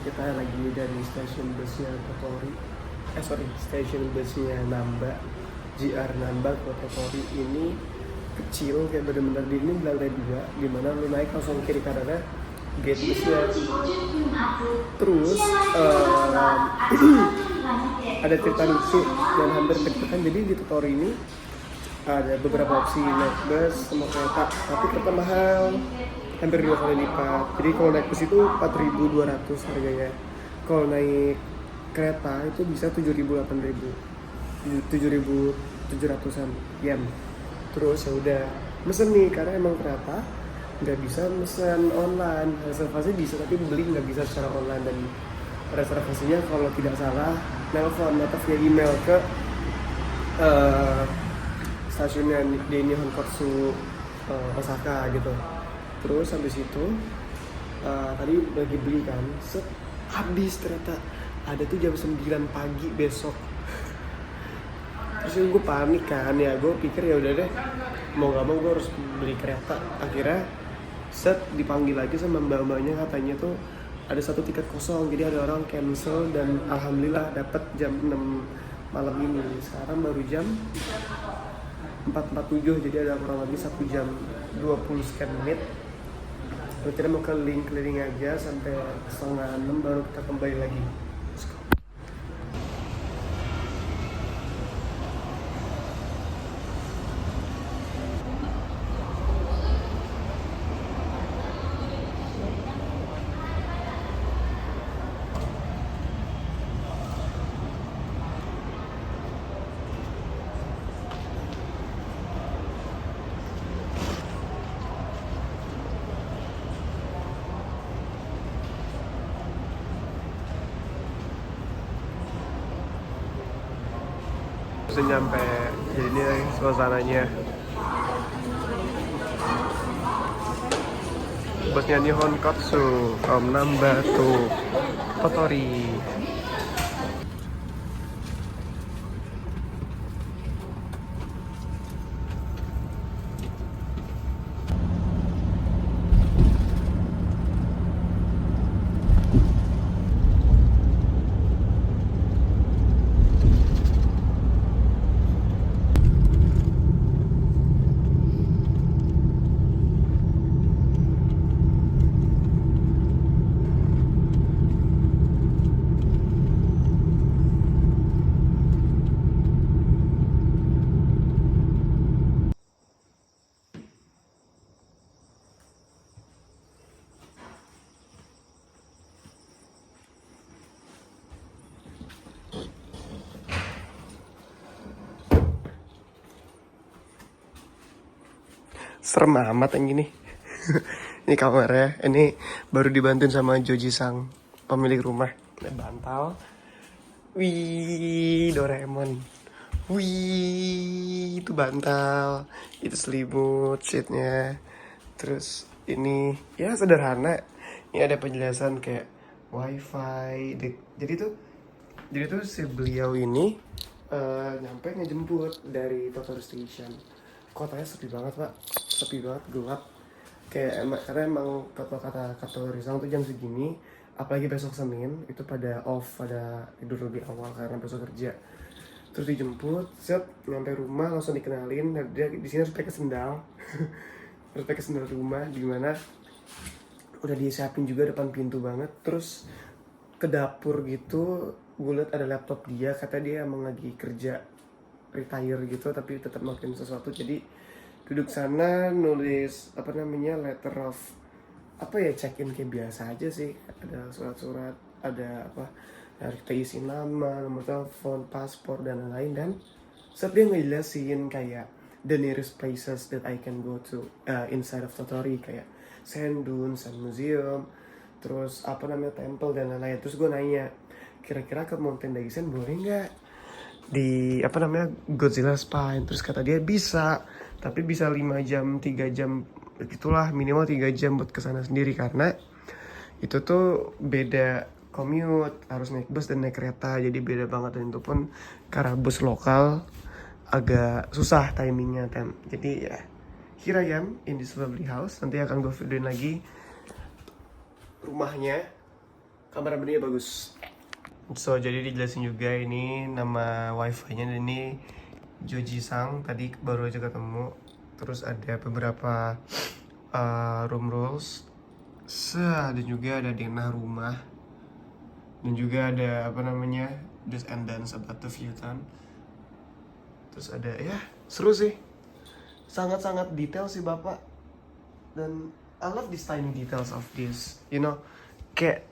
kita lagi dari stasiun busnya Tottori. Stasiun busnya Namba, JR Namba ke Tottori. Ini kecil, kayak bener-bener di ini lantai 2, dimana lu naik langsung kiri kanannya gate busnya. Terus ada cerita lucu dan hampir deg-degan. Jadi di Tottori ini ada beberapa opsi naik bus sama kereta, tapi kereta mahal, hampir 2 kali lipat. Jadi kalau naik bus itu 4.200 harganya. Kalau naik kereta itu bisa 7.000-8.000, 7.700-an yen. Terus ya udah mesen nih, karena emang kereta nggak bisa mesen online. Reservasi bisa tapi beli nggak bisa secara online, dan reservasinya kalau tidak salah nelpon atau via email ke stasiunnya di Nihon Kotsu Osaka gitu. Terus habis itu tadi lagi beli kan, habis ternyata ada tuh jam 9 pagi besok. Terus gue panik kan, ya gue pikir ya udah deh, mau gak mau gue harus beli kereta. Akhirnya dipanggil lagi sama mbak-mbaknya, katanya tuh ada satu tiket kosong, jadi ada orang cancel, dan alhamdulillah dapat jam 6 malam ini. Sekarang baru jam 4.47, jadi ada kurang lebih 1 jam 20 sekian menit. Kita mau keliling-keliling aja sampai 5:30 baru kita kembali lagi. Sudah nyampe, jadi ini suasananya. Busnya Nihon Kotsu Namba to Tottori. Serem amat yang gini. Ini kamarnya, ini baru dibantuin sama Joji Sang, pemilik rumah. Ada bantal. Wih, Doraemon. Wih, itu bantal, itu selimut, sheetnya. Terus ini ya sederhana. Ini ada penjelasan kayak wifi. Jadi tuh si beliau ini nyampe ngejemput dari Tottori Station. Kotanya sepi banget pak, sepi banget, gelap. Karena emang kata Risang tuh jam segini, apalagi besok Senin itu pada off, pada tidur lebih awal karena besok kerja. Terus dijemput, nyampe rumah langsung dikenalin. Dia di sini harus pakai sendal, harus pakai sendal rumah, dimana udah disiapin juga depan pintu banget. Terus ke dapur gitu, gue liat ada laptop dia, kata dia emang lagi kerja retire gitu, tapi tetap makin sesuatu. Jadi duduk sana nulis letter of check in kayak biasa aja sih. Ada surat-surat, ada kita isi nama, nomor telepon, paspor dan lain-lain. Dan dia ngejelasin kayak the nearest places that I can go to inside of Tottori, kayak Sendun, Sen Museum, terus temple dan lain-lain. Terus gue nanya, kira-kira ke Mountain Daisen boleh nggak di Godzilla Spine? Terus kata dia bisa, tapi bisa 5 jam, 3 jam gitulah, minimal 3 jam buat kesana sendiri, karena itu tuh beda commute, harus naik bus dan naik kereta, jadi beda banget. Dan itu pun karena bus lokal agak susah timingnya jadi ya, here I am in this lovely house. Nanti akan gue videoin lagi rumahnya, Kamera benernya bagus. So jadi dijelasin juga ini nama wifi-nya, dan ini Joji-sang tadi baru aja ketemu. Terus ada beberapa room rules. Ada juga ada denah rumah. Dan juga ada apa namanya, do's and don'ts about the Futon. Terus ada ya seru sih. Sangat-sangat detail sih Bapak. Dan I love these tiny details of this, you know, kayak.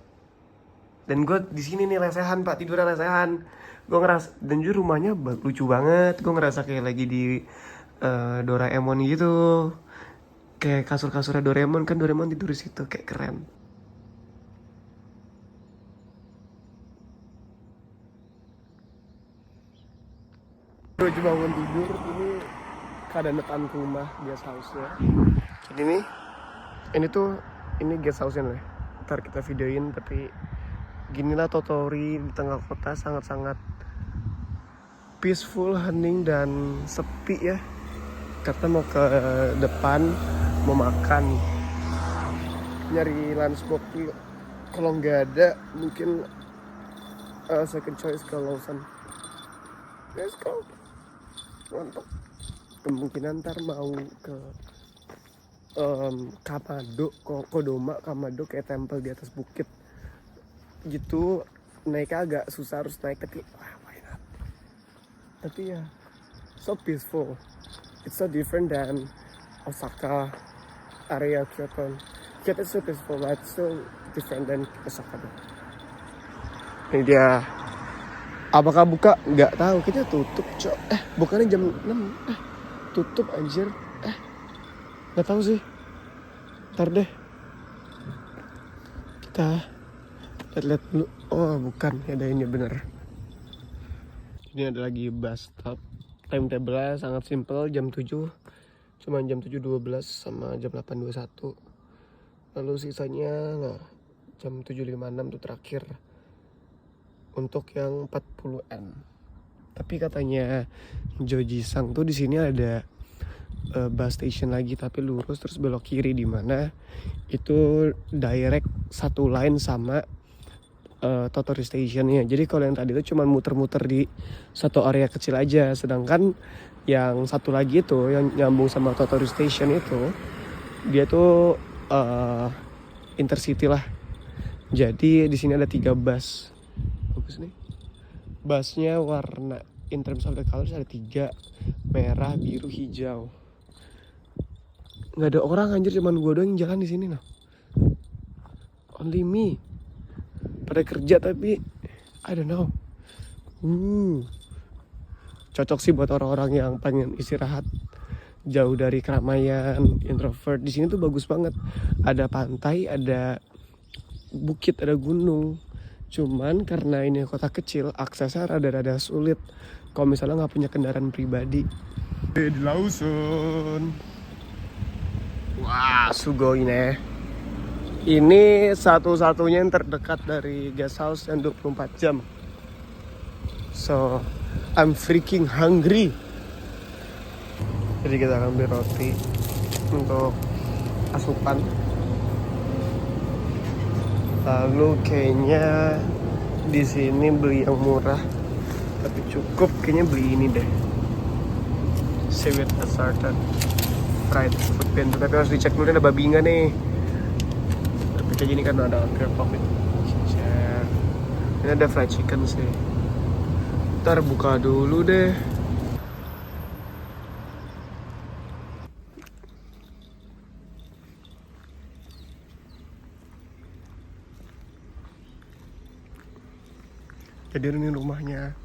Dan gue di sini nih lesehan Pak, tidurnya lesehan. Gue ngeras, dan juga rumahnya lucu banget. Gue ngerasa kayak lagi di Doraemon gitu. Kayak kasur-kasurnya Doraemon, kan Doraemon tidur di situ, kayak keren. Gue cuma bangun tidur, ini keadaan depan rumah guest house-nya. Jadi nih, ini guest house-nya nih. Ntar kita videoin, tapi ginilah Totori di tengah kota, sangat-sangat peaceful, hening, dan sepi ya. Kita mau ke depan, mau makan, nyari lunch box dulu. Kalau nggak ada, mungkin second choice ke Lawson. Let's go. Mantap. Kemungkinan ntar mau ke Kamado, Kodoma, Kamado, kayak tempel di atas bukit gitu. Naiknya agak susah, harus naik, tapi why not? Tapi ya so peaceful. It's so different than Osaka area Kyoto. Kyoto so peaceful, but so different than Osaka. Ini dia. Apakah buka? Nggak tahu, kita tutup cok. Bukannya jam 6. Tutup anjir. Nggak tahu sih. Ntar deh. Kita lihat dulu. Oh bukan, ada ini bener. Ini ada lagi bus stop. Timetable-nya sangat simple, jam 7. Cuma jam 7.12 sama jam 8.21. Lalu sisanya jam 7.56 tuh terakhir. Untuk yang 40N. Tapi katanya Joji-sang tuh di sini ada bus station lagi, tapi lurus terus belok kiri, di mana itu direct satu line sama Tottori Stationnya. Jadi kalau yang tadi itu cuma muter-muter di satu area kecil aja, sedangkan yang satu lagi itu yang nyambung sama Tottori Station itu dia tuh intercity lah. Jadi di sini ada 3 bus. Bagus nih. Busnya warna, in terms of the colors ada 3, merah, biru, hijau. Nggak ada orang anjir, cuman gue doang yang jalan di sini loh. Only me. Pada kerja tapi I don't know. Cocok sih buat orang-orang yang pengen istirahat, jauh dari keramaian, introvert. Di sini tuh bagus banget. Ada pantai, ada bukit, ada gunung. Cuman karena ini kota kecil, aksesnya rada-rada sulit kalau misalnya nggak punya kendaraan pribadi. Di Lawson. Wah, sugoi nih. Ini satu-satunya yang terdekat dari guest house yang 24 jam. So, I'm freaking hungry. Jadi kita akan beli roti untuk asupan. Lalu kayaknya di sini beli yang murah, tapi cukup kayaknya beli ini deh. Seaweed assorted fried food pantry, tapi harus dicek dulu ada babi nggak nih. Tapi kayak gini kan ada kerpok itu. Ini ada fried chicken sih. Ntar buka dulu deh. Jadi ini rumahnya.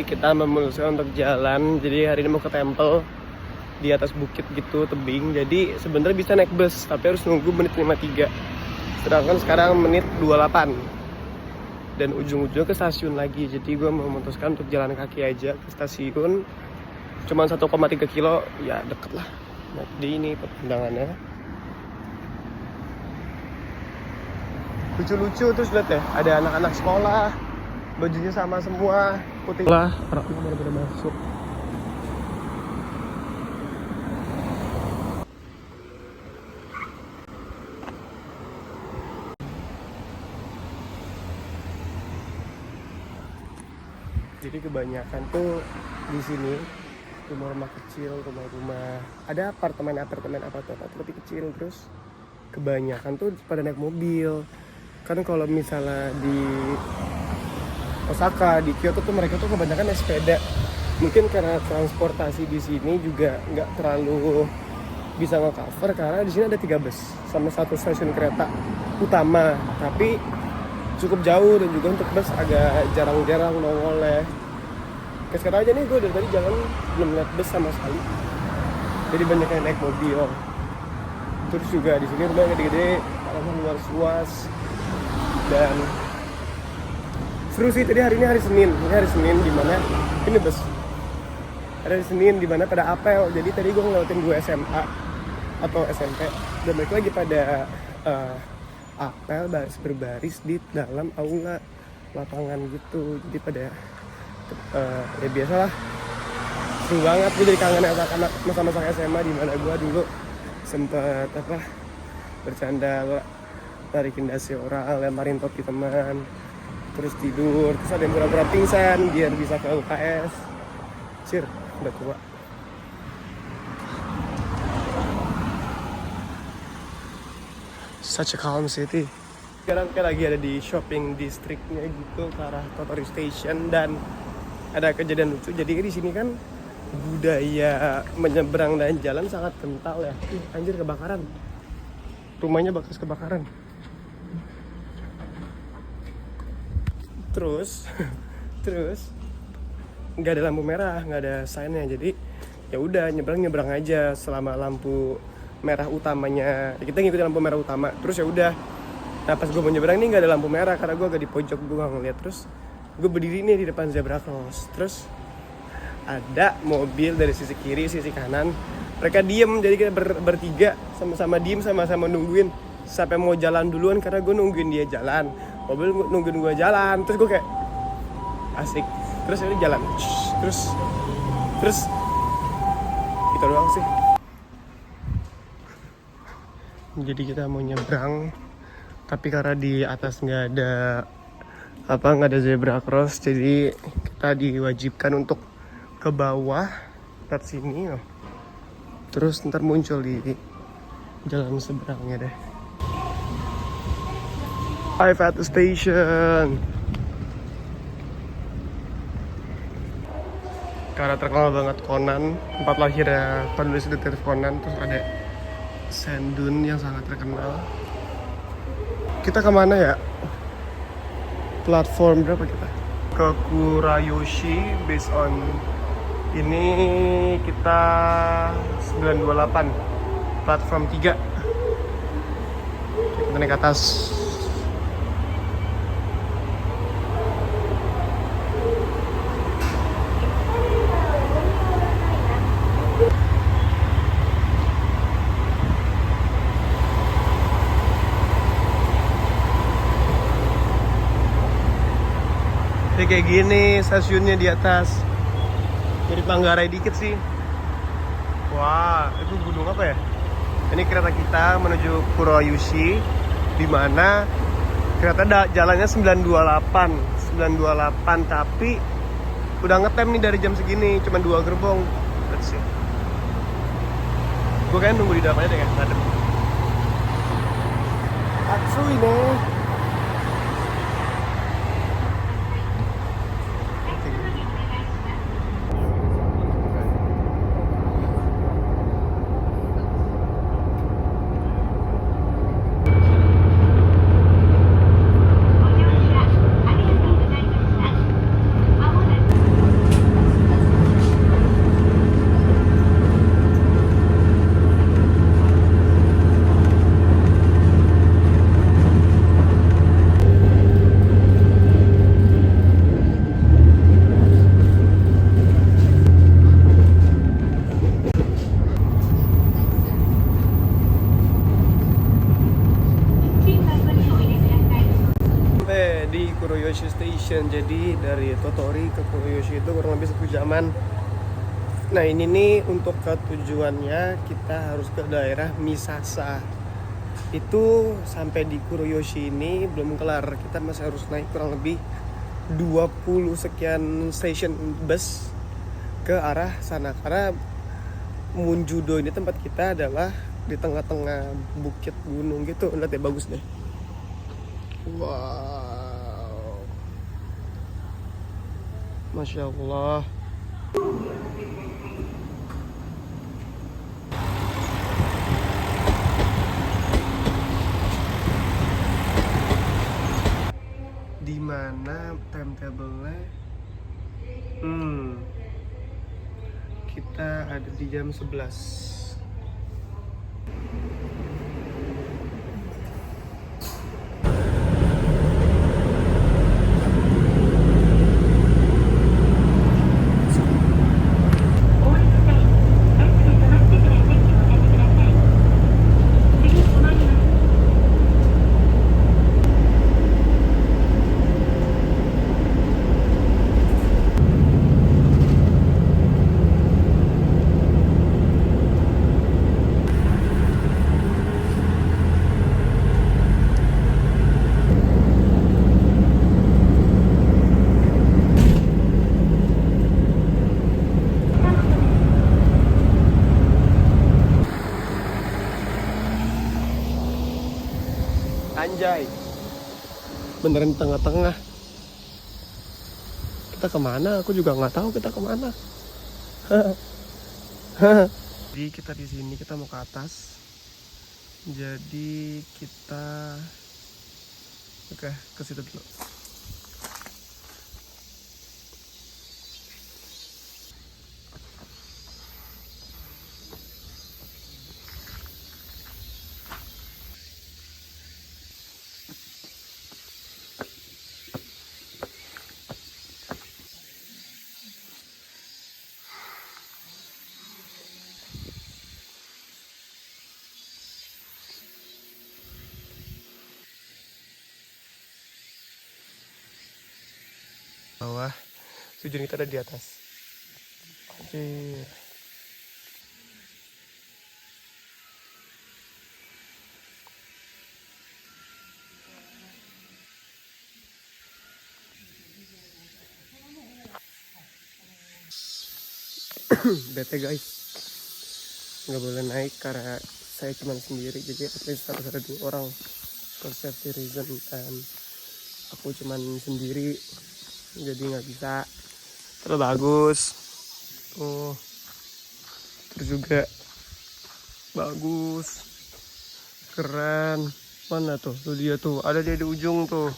Kita memutuskan untuk jalan, jadi hari ini mau ke temple di atas bukit gitu, tebing. Jadi sebenarnya bisa naik bus, tapi harus nunggu menit 53. Sedangkan sekarang menit 28. Dan ujung-ujungnya ke stasiun lagi. Jadi gue memutuskan untuk jalan kaki aja ke stasiun. Cuman 1,3 kilo, ya deket lah. Nah, di ini pemandangannya. Lucu-lucu, terus lihat ya, ada anak-anak sekolah. Bajunya sama semua, putih lah, orangnya benar-benar masuk. Jadi kebanyakan tuh di sini rumah-rumah kecil, rumah-rumah, ada apartemen lebih kecil, terus kebanyakan tuh pada naik mobil. Kan kalau misalnya di Osaka, di Kyoto tuh mereka tuh kebanyakan naik sepeda. Mungkin karena transportasi di sini juga nggak terlalu bisa nge-cover, karena di sini ada 3 bus sama 1 stasiun kereta utama, tapi cukup jauh dan juga untuk bus agak jarang-jarang nongol ya. Kayak sekarang aja nih gue dari tadi jalan belum lihat bus sama sekali. Jadi banyak yang naik mobil. Terus juga di sini rumahnya gede-gede, halaman luas-luas, dan seru sih. Tadi hari ini hari Senin. Ini hari Senin di mana ini bus. Hari Senin di mana pada apel. Jadi tadi gue ngelewatin gue SMA atau SMP dan mereka lagi pada apel berbaris di dalam aula lapangan gitu. Jadi pada ya biasalah, seru banget. Gue jadi kangen anak-anak masa-masa SMA di mana gue dulu sempet bercanda, tarikin dasi orang, lemparin topi teman, terus tidur, terus ada yang pura-pura pingsan biar bisa ke UKS. Cir, udah tua. Such a calm city. Sekarang kayak lagi ada di shopping districtnya gitu, ke arah Tottori Station, dan ada kejadian lucu. Jadi di sini kan budaya menyeberang dan jalan sangat kental ya. Anjir, kebakaran. Rumahnya bekas kebakaran. Terus nggak ada lampu merah, nggak ada sign-nya. Jadi ya udah nyebrang aja selama lampu merah utamanya. Kita ngikutin lampu merah utama. Terus ya udah. Nah pas gue mau nyebrang nih nggak ada lampu merah karena gue agak di pojok, gue nggak ngeliat. Terus gue berdiri nih di depan zebra cross. Terus ada mobil dari sisi kiri, sisi kanan. Mereka diem, jadi kita bertiga sama-sama diem, sama-sama nungguin sampai mau jalan duluan karena gue nungguin dia jalan. Mobil nungguin gue jalan, terus gue kayak asik. Terus ini jalan, terus itu doang sih. Jadi kita mau nyebrang, tapi karena di atas nggak ada zebra cross, jadi kita diwajibkan untuk ke bawah, ke sini. Terus ntar muncul di jalan seberangnya deh. Arrive at the station. Karena terkenal banget Conan, tempat lahirnya penulis detektif Conan. Terus ada sand dune yang sangat terkenal. Kita kemana ya? Platform berapa kita? Ke Kurayoshi, based on ini kita 928, platform 3. Kita naik ke atas. Ini kayak gini stasiunnya di atas. Jadi Manggarai dikit sih. Wah, itu gunung apa ya? Ini kereta kita menuju Kuroyoshi, di mana kereta jalannya 928 tapi udah ngetem nih dari jam segini, cuma 2 gerbong. Let's see. Gue kayaknya nunggu di dalam aja deh, ngadep. Atsui nih. Di Kuroyoshi Station, jadi dari Tottori ke Kuroyoshi itu kurang lebih 1 jaman. Nah ini nih untuk ke tujuannya kita harus ke daerah Misasa. Itu sampai di Kuroyoshi ini belum kelar, kita masih harus naik kurang lebih 20 sekian station bus ke arah sana, karena Munjudo ini tempat kita adalah di tengah-tengah bukit gunung gitu. Lihat ya, bagus deh. Wow, Masya Allah. Di mana timetable-nya? Kita ada di jam 11. Anjay, beneran di tengah-tengah. Kita kemana? Aku juga nggak tahu kita kemana. Jadi kita di sini, kita mau ke atas. Jadi kita oke, ke situ dulu. Bawah, tujuan kita ada di atas. Anjir. Bete guys, nggak boleh naik karena saya cuma sendiri, jadi at least harus ada 2 orang for safety reason, dan aku cuma sendiri jadi nggak bisa. Terus bagus tuh, terus juga bagus, keren. Mana tuh dia tuh, ada dia di ujung tuh,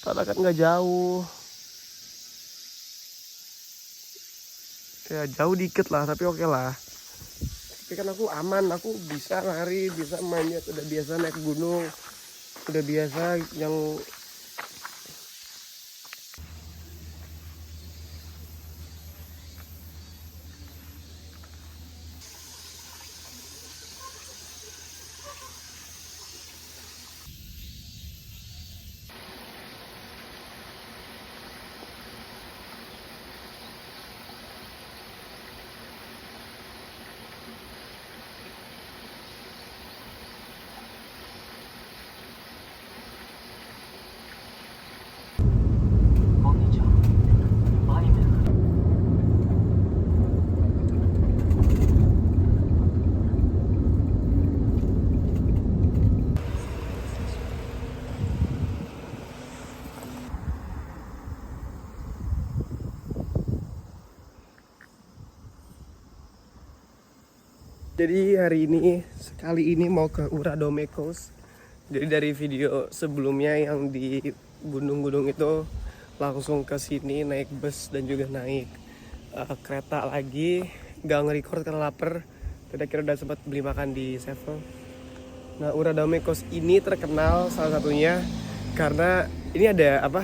padahal kan nggak jauh ya, jauh dikit lah tapi oke lah. Tapi kan aku aman, aku bisa lari, bisa manjat, udah biasa naik gunung, udah biasa yang Jadi hari ini sekali ini mau ke Uradome Coast. Jadi dari video sebelumnya yang di gunung-gunung itu langsung ke sini naik bus dan juga naik kereta lagi. Gak nge-record karena lapar. Tadi kira udah sempat beli makan di Sevel. Nah, Uradome Coast ini terkenal salah satunya karena ini ada apa?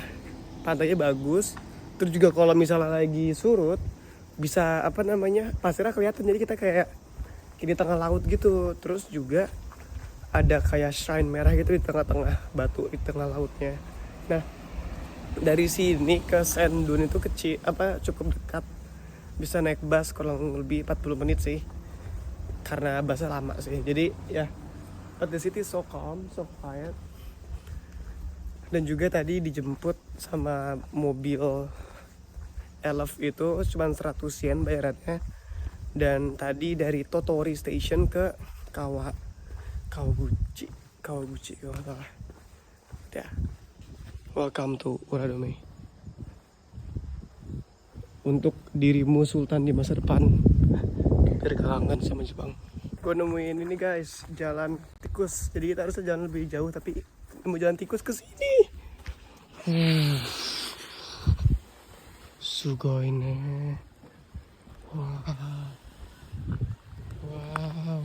Pantainya bagus. Terus juga kalau misalnya lagi surut bisa apa namanya? Pasirnya kelihatan, jadi kita kayak di tengah laut gitu. Terus juga ada kayak shrine merah gitu di tengah-tengah batu di tengah lautnya. Nah, dari sini ke Sendun itu kecil apa cukup dekat. Bisa naik bus kurang lebih 40 menit sih. Karena busnya lama sih. Jadi ya, but the city so calm, so quiet. Dan juga tadi dijemput sama mobil Elf itu cuma 100 yen bayarannya. Dan tadi dari Totori Station ke Kawaguchi kalau nggak salah. Ya, welcome to Uradome. Untuk dirimu Sultan di masa depan, biar kangen sama Jepang. Gue nemuin ini guys, jalan tikus. Jadi kita harus jalan lebih jauh, tapi nemu jalan tikus ke sini. Sugoi ne. Wow.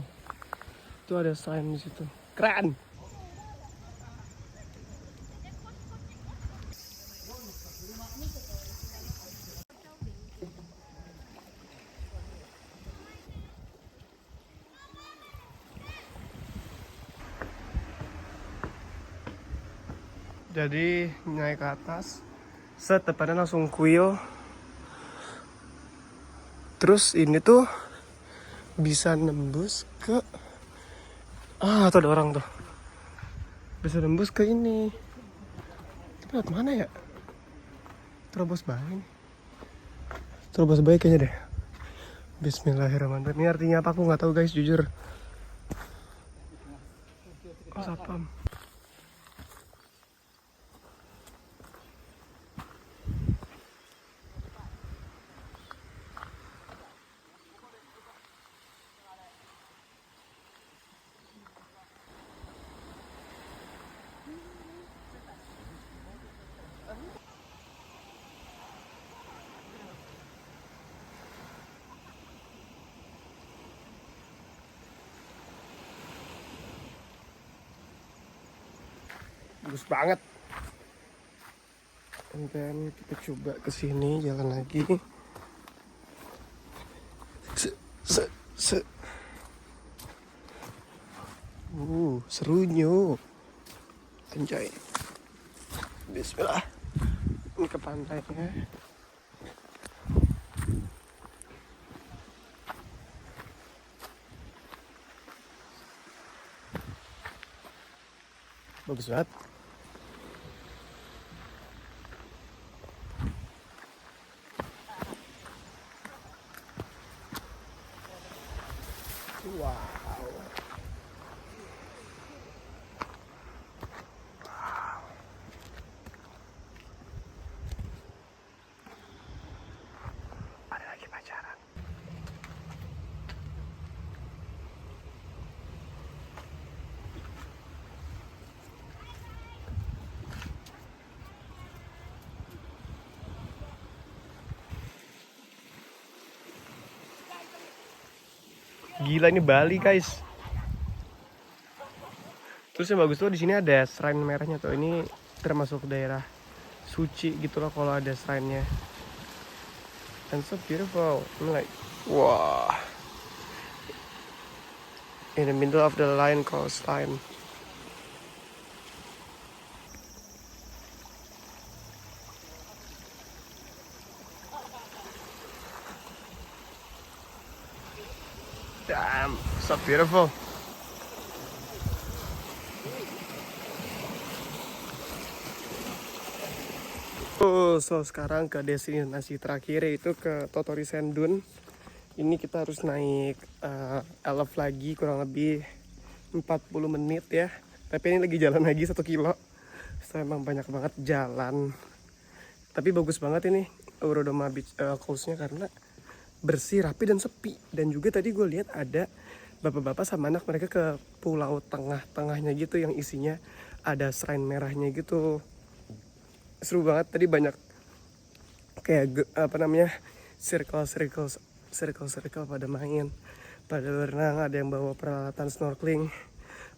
Itu ada sign di situ. Keren. Jadi naik ke atas, depannya langsung kuil. Terus ini tuh bisa nembus ke tuh ada orang tuh. Bisa nembus ke ini. Tapi lewat mana ya? Terobos bayi. Terobos bayi kayaknya deh. Bismillahirrahmanirrahim. Ini artinya apa aku nggak tahu guys, jujur. Oh, sapam. Bagus banget. And then kita coba kesini jalan lagi. Serunya. Anjay. Bismillah. Ini ke pantainya. Bagus banget. Wow. Ada lagi pacaran. Gila, ini Bali guys. Terus yang bagus tuh di sini ada shrine merahnya tuh. Ini termasuk daerah suci gitu loh kalau ada shrine-nya. And so beautiful. I'm like, wow. In the middle of the line coastline. Damn, so beautiful. So sekarang ke destinasi terakhir, yaitu ke Totori Sendun. Ini kita harus naik elf lagi kurang lebih 40 menit ya. Tapi ini lagi jalan lagi 1 kilo. So emang banyak banget jalan. Tapi bagus banget ini Uradome Beach Coast-nya karena bersih, rapi dan sepi. Dan juga tadi gue lihat ada bapak-bapak sama anak mereka ke pulau tengah-tengahnya gitu yang isinya ada shrine merahnya gitu. Seru banget, tadi banyak kayak apa namanya, circle pada main, pada berenang, ada yang bawa peralatan snorkeling,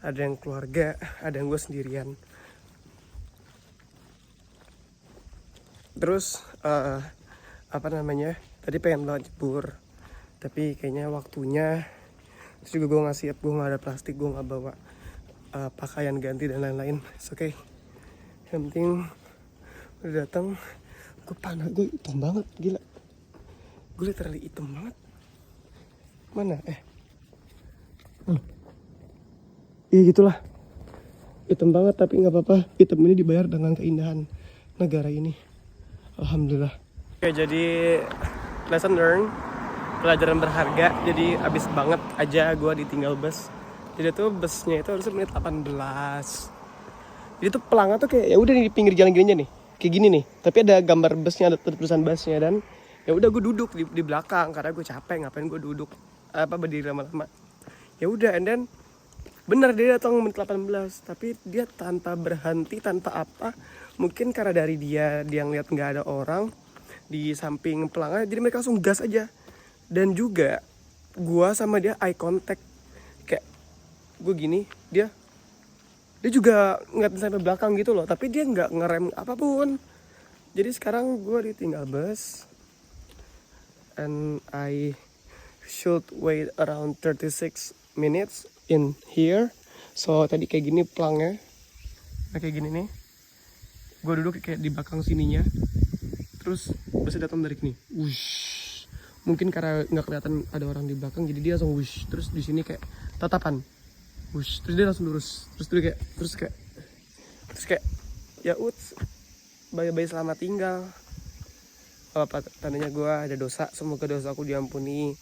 ada yang keluarga, ada yang gue sendirian. Terus apa namanya, tadi pengen banget jebur tapi kayaknya waktunya. Terus juga gue nggak siap, gue nggak ada plastik, gue nggak bawa pakaian ganti dan lain-lain. Oke, okay. Yang penting udah datang. Gue panas, gue hitam banget, gila. Gue literally hitam banget. Mana? Iya gitulah. Hitam banget tapi nggak apa-apa. Hitam ini dibayar dengan keindahan negara ini. Alhamdulillah. Oke, jadi lesson learned, pelajaran berharga. Jadi abis banget aja gue ditinggal bus. Jadi tuh busnya itu harusnya menit 18. Jadi tuh pelangnya tuh kayak ya udah di pinggir jalan gini aja nih, kayak gini nih. Tapi ada gambar busnya, ada tulisan busnya, dan ya udah gue duduk di belakang karena gue capek, ngapain gue duduk berdiri lama-lama. Ya udah, and then bener dia datang menit 18, tapi dia tanpa berhenti, tanpa apa. Mungkin karena dari dia ngeliat nggak ada orang di samping pelangnya, jadi mereka langsung gas aja. Dan juga gua sama dia eye contact, kayak gue gini, dia juga ngeliatin sampai belakang gitu loh, tapi dia nggak ngerem apapun. Jadi sekarang gue ditinggal bus and I should wait around 36 minutes in here. So tadi kayak gini pelangnya, nah kayak gini nih, gue duduk kayak di belakang sininya. Terus busnya datang dari sini, wush. Mungkin karena nggak kelihatan ada orang di belakang, jadi dia langsung wush. Terus di sini kayak tatapan, wush. Terus dia langsung lurus. Terus kayak ya uts, bye selamat tinggal. Apa tandanya gue ada dosa, semoga dosaku diampuni.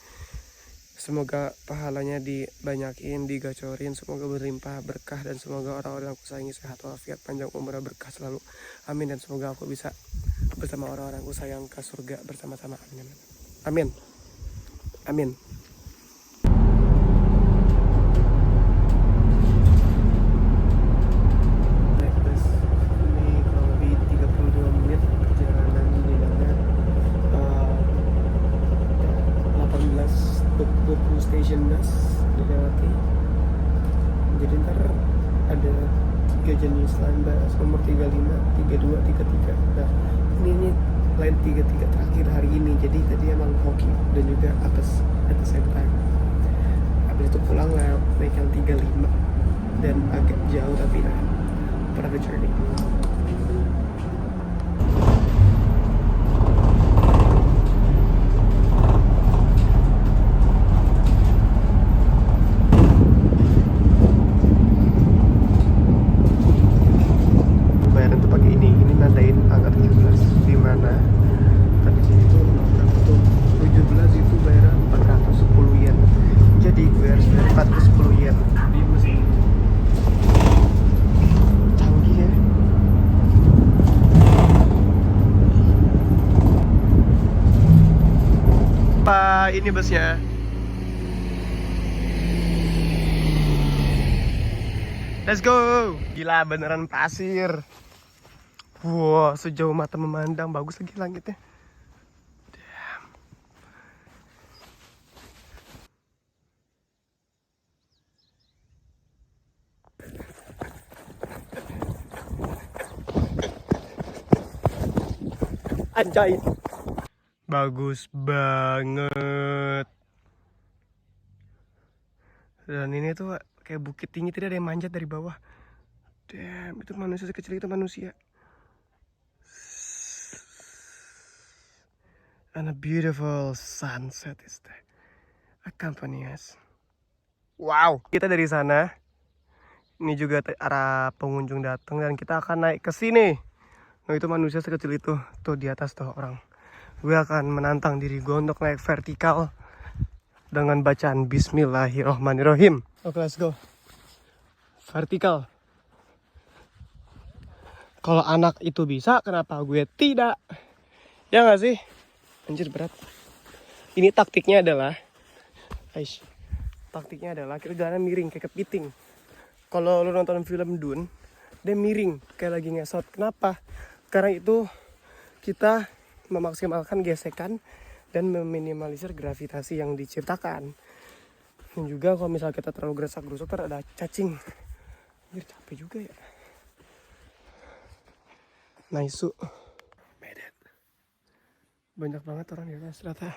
Semoga pahalanya dibanyakin, digacorin, semoga berlimpah berkah, dan semoga orang-orang yang aku sayangi sehat walafiat, panjang umur, berkah selalu. Amin. Dan semoga aku bisa bersama orang-orang aku sayang ke surga bersama-sama. Amin. Amin. Amin. Naik bus ini kurang lebih 32 menit perjalanan dinamanya 18-20 station bus dilewati. Jadi ntar ada 3 jenis line bus, nomor 35, 32, 33. Nah ini line 33 terakhir hari ini. Jadi tadi emang hoki dan juga apes at the same time. Habis itu pulang naik yang 35 dan agak jauh tapi part of the journey. Bayaran tuh pakai ini nandain angka 17 di mana tadi sini tuh berapa tuh 17 itu bayaran 410 yen. Jadi gue harus bayar 410 yen di mesin. Canggih ya. Apa ini busnya? Let's go. Gila beneran pasir. Wow, sejauh mata memandang, bagus lagi langitnya. Damn. Anjay. Bagus banget. Dan ini tuh kayak bukit tinggi, tidak ada yang manjat dari bawah. Damn, itu manusia sekecil itu manusia. And a beautiful sunset is there accompany us. Wow, kita dari sana. Ini juga arah pengunjung datang dan kita akan naik ke sini. Nah itu manusia sekecil itu, tuh di atas tuh orang. Gue akan menantang diri gue untuk naik vertikal dengan bacaan Bismillahirrohmanirrohim. Oke, let's go. Vertikal. Kalau anak itu bisa, kenapa gue tidak? Ya nggak sih? Anjir berat. Ini taktiknya adalah, taktiknya adalah kita jalan miring kayak kepiting. Kalau lu nonton film Dune, dia miring kayak lagi ngesot. Kenapa? Karena itu kita memaksimalkan gesekan dan meminimalisir gravitasi yang diciptakan. Dan juga kalau misalnya kita terlalu geresak-gerusuk ada cacing. Anjir, capek juga ya. Naisu. Medan. Banyak banget orang di atas ternyata.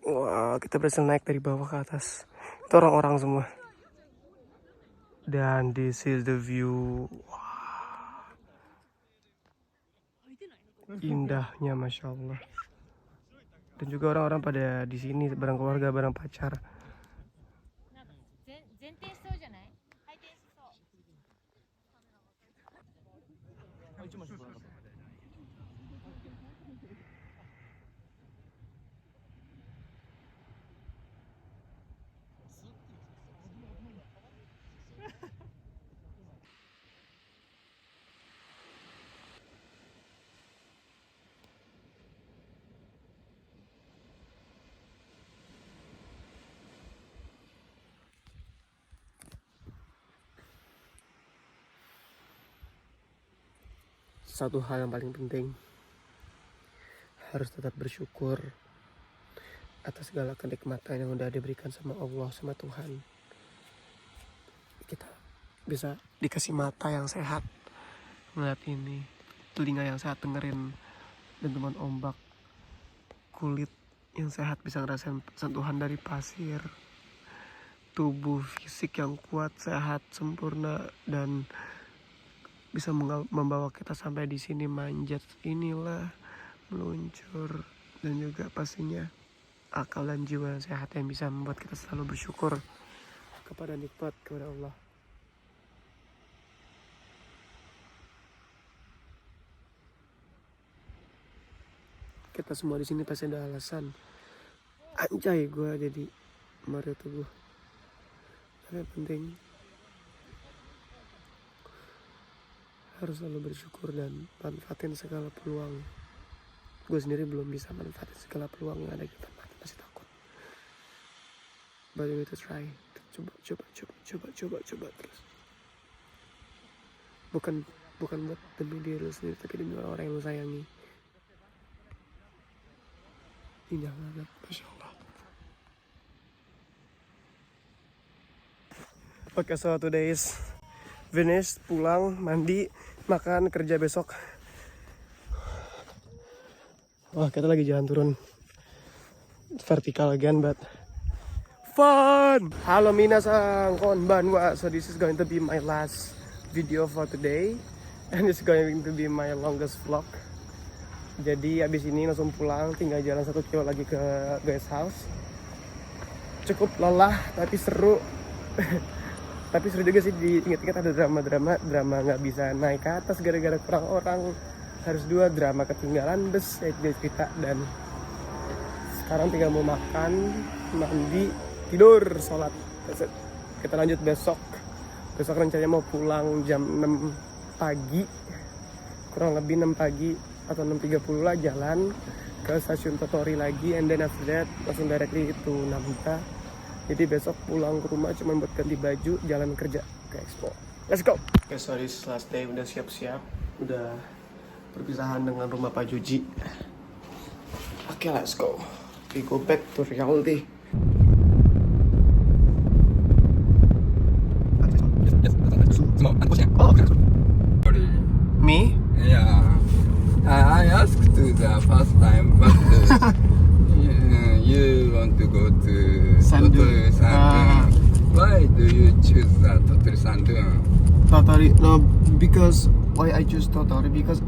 Wah, kita berhasil naik dari bawah ke atas. Itu orang-orang semua. Dan this is the view. Wah. Indahnya, masya Allah. Dan juga orang-orang pada di sini bareng keluarga, bareng pacar. Satu hal yang paling penting, harus tetap bersyukur atas segala kenikmatan yang udah diberikan sama Allah, sama Tuhan. Kita bisa dikasih mata yang sehat melihat ini, telinga yang sehat dengerin dentuman ombak, kulit yang sehat bisa ngerasain sentuhan dari pasir, tubuh fisik yang kuat, sehat, sempurna, dan bisa membawa kita sampai di sini, manjat inilah, meluncur, dan juga pastinya akal dan jiwa yang sehat yang bisa membuat kita selalu bersyukur kepada nikmat kepada Allah. Kita semua di sini pasti ada alasan. Anjay, gue jadi Mario Teguh. Tapi yang penting harus selalu bersyukur dan manfaatin segala peluang. Gue sendiri belum bisa manfaatin segala peluang yang ada di depan mata, masih takut. But we need to try. Coba terus. Bukan buat demi diri lu sendiri, tapi demi orang-orang yang lu sayangi. Indah banget, masya Allah. Oke, so today is finish, pulang, mandi, makan, kerja besok. Wah, kita lagi jalan turun vertikal again, but fun! Halo minasan, konbanwa. So this is going to be my last video for today, and it's going to be my longest vlog. Jadi abis ini langsung pulang, tinggal jalan 1 kilo lagi ke guest house. Cukup lelah, tapi seru. Tapi seru juga sih, diinget-inget ada drama nggak bisa naik ke atas gara-gara kurang orang, harus 2 drama ketinggalan bus, cerita. Dan sekarang tinggal mau makan, mandi, tidur, sholat. Kita lanjut besok rencananya mau pulang jam 6 pagi, kurang lebih 6 pagi atau 6.30 lah, jalan ke stasiun Tottori lagi, and then after that langsung directly itu Namita. Jadi besok pulang ke rumah cuma buat ganti baju, jalan kerja ke Expo. Let's go! Okay, so this last day, udah siap-siap, udah perpisahan dengan rumah Pak Juji. Okay, let's go. We go back to reality. Me? Yeah. I asked to the first time, but you want to go to Sandun. Tottori Sandun. Why do you choose Tottori Sandun? Tottori, no, because why I choose Tottori, because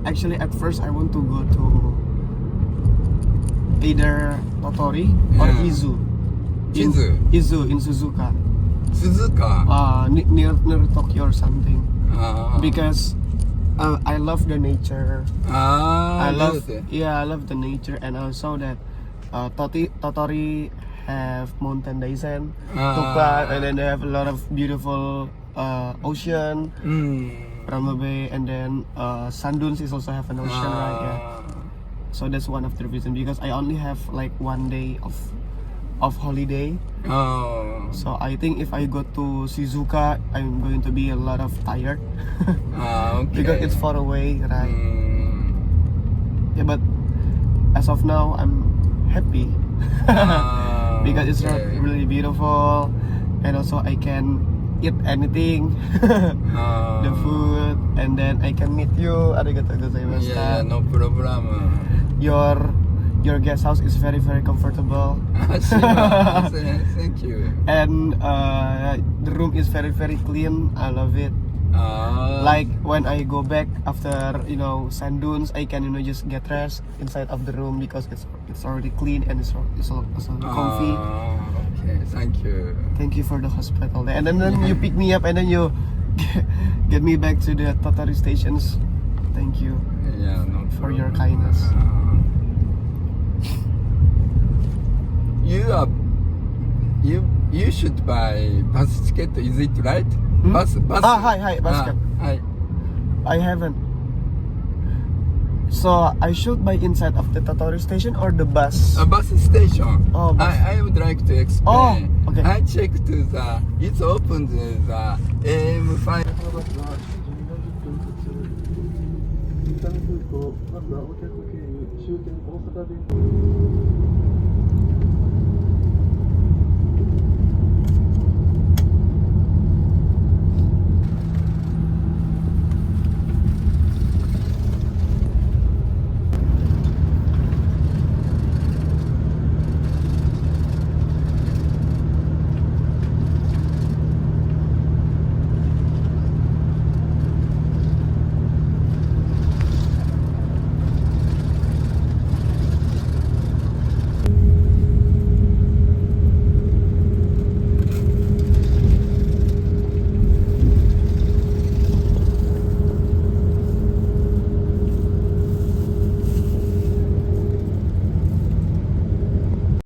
actually at first I want to go to either Tottori or Yeah. Izu. Izu in Suzuka. Suzuka. Near Tokyo or something. Ah. Because I love the nature. I love the nature, and also that Tottori have mountain Daisen, and then they have a lot of beautiful ocean, Rama Bay, and then Sanduns is also have an ocean, right? Yeah. So that's one of the reasons, because I only have like 1 day of holiday, Oh. So I think if I go to Shizuoka, I'm going to be a lot of tired Okay. because it's far away, right? Mm. Yeah, but as of now, I'm happy because it's Okay. really beautiful, and also I can eat anything, the food, and then I can meet you. Arigatou gozaimashita. Yeah, no problem. Your guest house is very comfortable, Sure. Thank you. and the room is very clean. I love it. Like when I go back after sand dunes, I can just get rest inside of the room because it's already clean and it's comfy. Okay, thank you. Thank you for the hospital, and then you pick me up and then you get me back to the Tottori stations. Thank you Yeah, no for your problem. kindness. You should buy bus ticket. Is it right? Bus. Hi, bus ticket. Hi. I haven't. So I should buy inside of the Tottori station or the bus? A bus station. Oh, bus. I would like to explain. Oh, okay. I checked it's open the AM5. 伊丹空港、まずはお客経由終点大阪便。